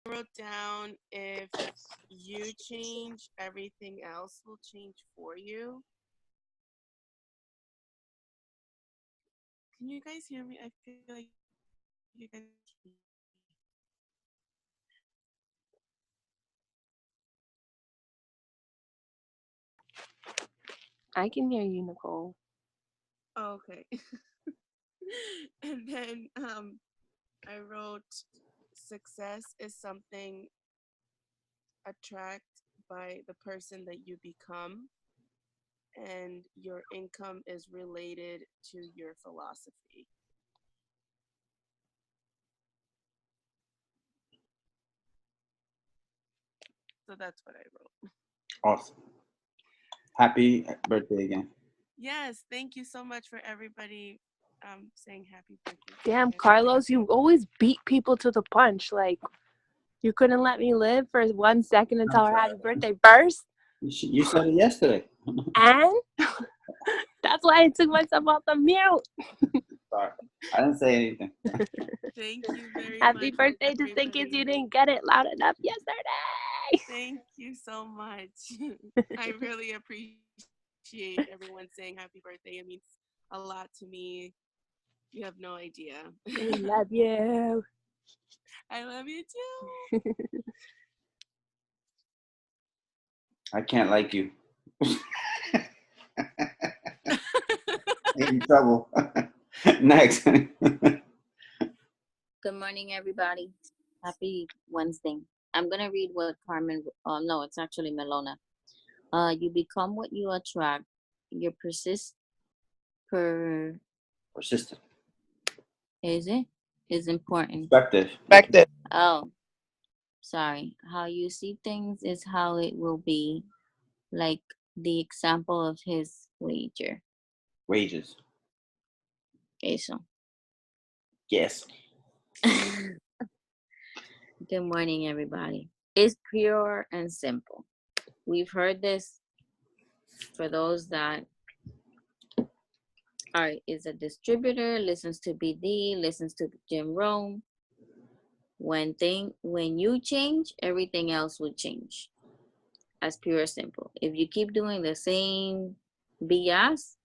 wrote down if you change, everything else will change for you. Can you guys hear me? I feel like you guys can't hear me. I can hear you, Nicole. Oh, okay. And then I wrote success is something attract by the person that you become, and your income is related to your philosophy. So that's what I wrote. Awesome. Happy birthday again. Yes, thank you so much for everybody saying happy birthday to Damn, me. I really Carlos, you always beat people to the punch. Like, you couldn't let me live for 1 second and I'm tell her happy sorry. birthday first. You said it yesterday. And that's why I took myself off the mute. Sorry. I didn't say anything. thank you very Happy much, birthday, just in case you everybody. didn't get it loud enough yesterday. Thank you so much. I really appreciate everyone saying happy birthday. It means a lot to me. You have no idea. We love you. I love you too. I can't like you. In trouble. Next. Good morning, everybody. Happy Wednesday. I'm gonna read what Carmen. No, it's actually Melona. You become what you attract. Your persist per Persistent. is it is important. Perspective. Perspective. Oh, sorry. How you see things is how it will be. Like the example of his wager. Wages. Eso. Yes. Good morning, everybody. It's pure and simple. We've heard this for those that are is a distributor, listens to BD, listens to Jim Rome. When you change, everything else will change. As pure and simple. If you keep doing the same BS,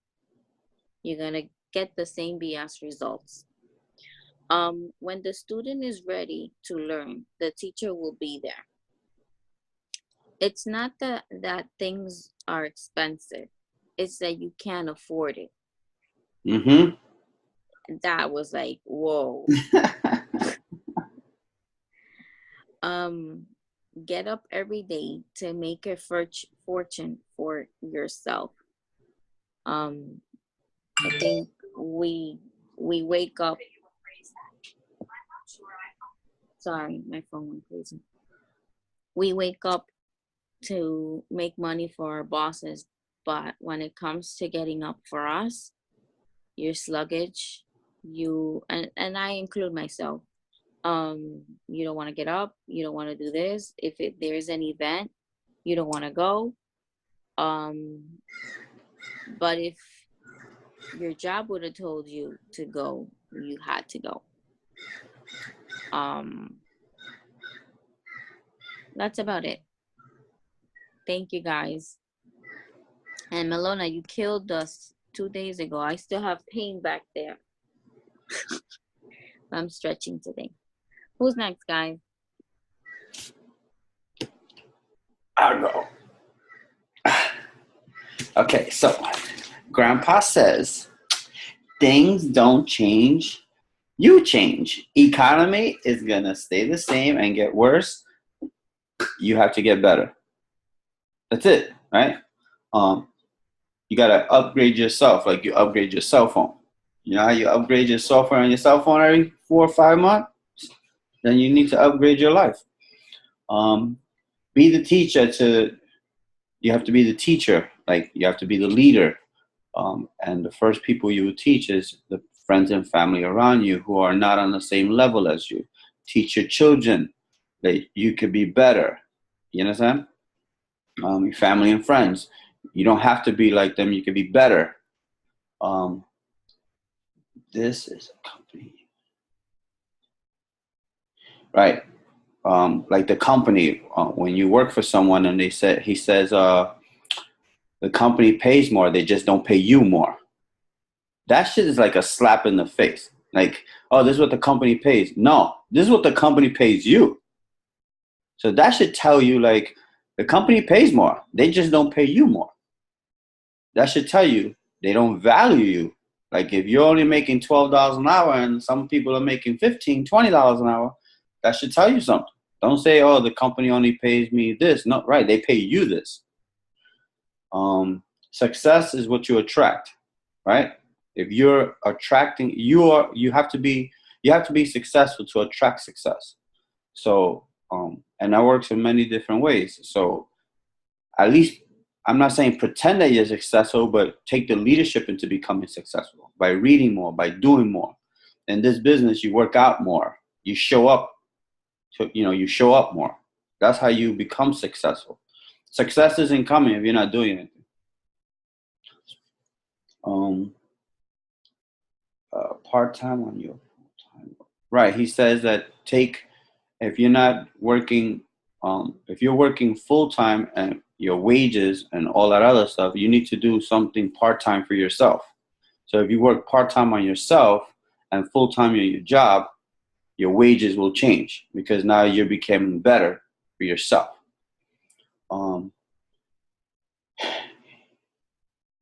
you're gonna get the same BS results. When the student is ready to learn, the teacher will be there. It's not that things are expensive, it's that you can't afford it. Mm-hmm. That was like, whoa. um get up every day to make a fortune for yourself. um I think we wake up. Sorry, my phone went crazy. We wake up to make money for our bosses, but when it comes to getting up for us, you're sluggish. And I include myself. You don't want to get up, you don't want to do this. If there's an event, you don't want to go. um but if your job would have told you to go, you had to go. um that's about it. Thank you, guys. And Melona, you killed us 2 days ago. I still have pain back there. I'm stretching today. Who's next, guys? I'll go. Okay, so Grandpa says things don't change, you change. Economy is gonna stay the same and get worse. You have to get better. That's it, right? You gotta upgrade yourself, like you upgrade your cell phone. You know how you upgrade your software on your cell phone every 4 or 5 months? Then you need to upgrade your life. Um, be the teacher to. You have to be the teacher. Like you have to be the leader. And the first people you teach is the friends and family around you who are not on the same level as you. Teach your children that you could be better. You understand? Your family and friends. You don't have to be like them. You could be better. Um, this is a company, right? like the company, when you work for someone and he says, the company pays more, they just don't pay you more. That shit is like a slap in the face. Like, oh, this is what the company pays. No, this is what the company pays you. So that should tell you, like, the company pays more. They just don't pay you more. That should tell you they don't value you. Like, if you're only making $12 an hour and some people are making $15, $20 an hour, that should tell you something. Don't say, oh, the company only pays me this. No, right, they pay you this. Success is what you attract, right? If you're attracting, you have to be successful to attract success. So, and that works in many different ways. So, at least, I'm not saying pretend that you're successful, but take the leadership into becoming successful by reading more, by doing more. In this business, you work out more. You show up. You show up more. That's how you become successful. Success isn't coming if you're not doing anything. Part-time on your full-time. Right. He says that if you're not working, if you're working full-time and your wages and all that other stuff, you need to do something part-time for yourself. So if you work part-time on yourself and full-time on your job, your wages will change because now you're becoming better for yourself.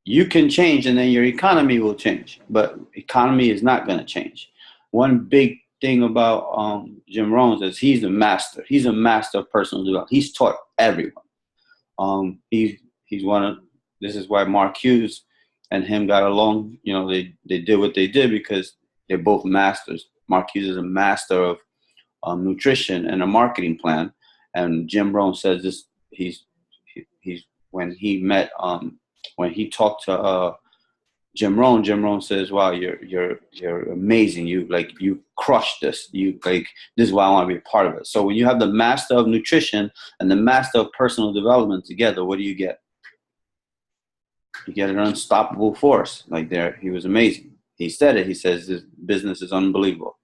You can change and then your economy will change, but economy is not going to change. One big thing about Jim Rohn is he's a master. He's a master of personal development. He's taught everyone. He's one of, this is why Mark Hughes and him got along. They did what they did because they're both masters. Mark Hughes is a master of nutrition and a marketing plan, and Jim Rohn says this. He's when he talked to Jim Rohn says, "Wow, you're amazing. You crushed this. This is why I want to be a part of it." So when you have the master of nutrition and the master of personal development together, what do you get? You get an unstoppable force. He was amazing. He said it. He says this business is unbelievable.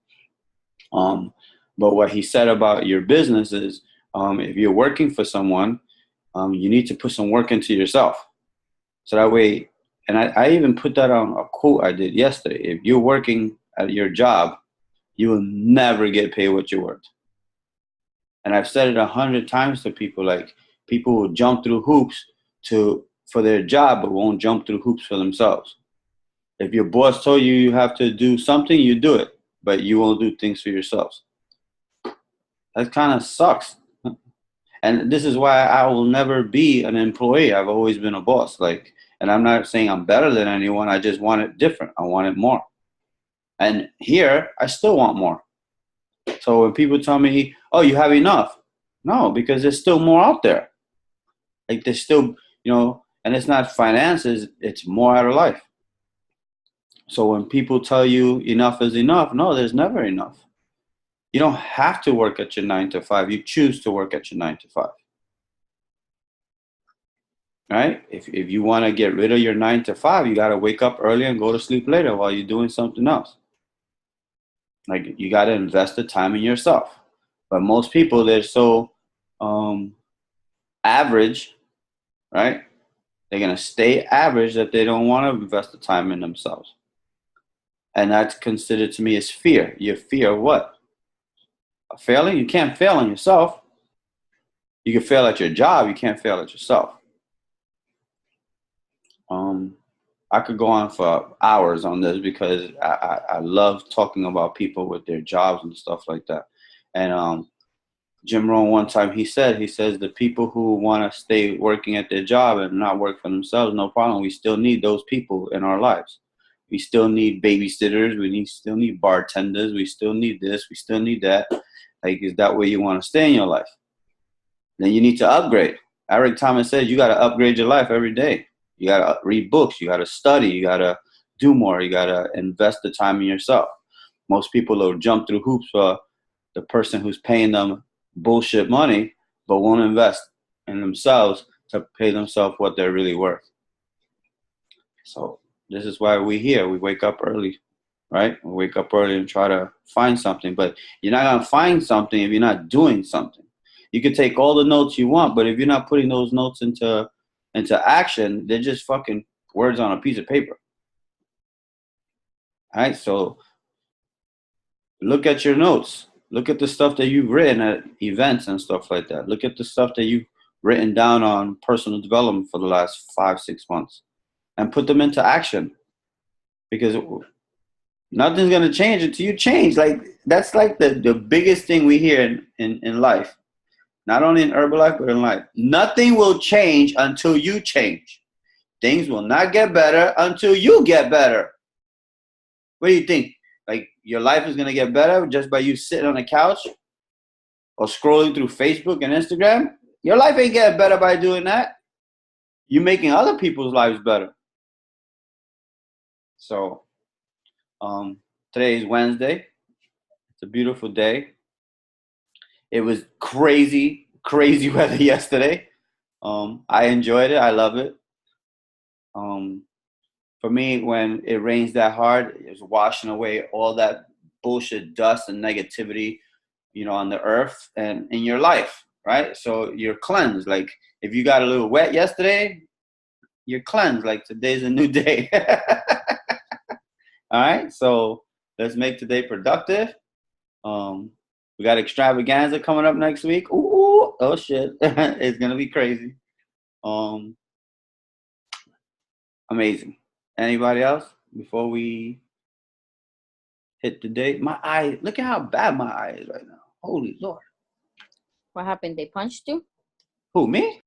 But what he said about your business is, if you're working for someone, you need to put some work into yourself. So that way, and I even put that on a quote I did yesterday. If you're working at your job, you will never get paid what you're worth. And I've said it 100 times to people, like people will jump through hoops for their job, but won't jump through hoops for themselves. If your boss told you you have to do something, you do it, but you won't do things for yourselves. That kind of sucks. And this is why I will never be an employee. I've always been a boss. And I'm not saying I'm better than anyone. I just want it different. I want it more. And here, I still want more. So when people tell me, oh, you have enough. No, because there's still more out there. There's still, and it's not finances. It's more out of life. So when people tell you enough is enough, no, there's never enough. You don't have to work at your 9 to 5. You choose to work at your 9 to 5. Right? If you want to get rid of your 9 to 5, you got to wake up early and go to sleep later while you're doing something else. You got to invest the time in yourself. But most people, they're so average, right? They're going to stay average that they don't want to invest the time in themselves. And that's considered to me as fear. Your fear of what? Failing? You can't fail on yourself. You can fail at your job. You can't fail at yourself. I could go on for hours on this because I love talking about people with their jobs and stuff like that. And Jim Rohn one time he says the people who want to stay working at their job and not work for themselves, no problem. We still need those people in our lives. We still need babysitters. Still need bartenders. We still need this. We still need that. Is that where you want to stay in your life? Then you need to upgrade. Eric Thomas says you got to upgrade your life every day. You got to read books. You got to study. You got to do more. You got to invest the time in yourself. Most people will jump through hoops for the person who's paying them bullshit money, but won't invest in themselves to pay themselves what they're really worth. So this is why we're here. We wake up early right? Wake up early and try to find something. But you're not going to find something if you're not doing something. You could take all the notes you want, but if you're not putting those notes into action, they're just fucking words on a piece of paper. All right? So look at your notes. Look at the stuff that you've written at events and stuff like that. Look at the stuff that you've written down on personal development for the last 5-6 months and put them into action, because nothing's going to change until you change. Like, that's like the biggest thing we hear in life, not only in Herbalife, but in life. Nothing will change until you change. Things will not get better until you get better. What do you think? Like, your life is going to get better just by you sitting on the couch or scrolling through Facebook and Instagram? Your life ain't getting better by doing that. You're making other people's lives better. So, today is Wednesday. It's a beautiful day. It was crazy weather yesterday. I enjoyed it. I love it. For me, when it rains that hard, it's washing away all that bullshit dust and negativity, on the earth and in your life, right? So you're cleansed. Like, if you got a little wet yesterday, you're cleansed. Like, today's a new day. All right, so let's make today productive. We got extravaganza coming up next week. Ooh, oh shit, it's gonna be crazy. Amazing. Anybody else before we hit the date? My eye, look at how bad my eye is right now. Holy Lord. What happened? They punched you? Who, me?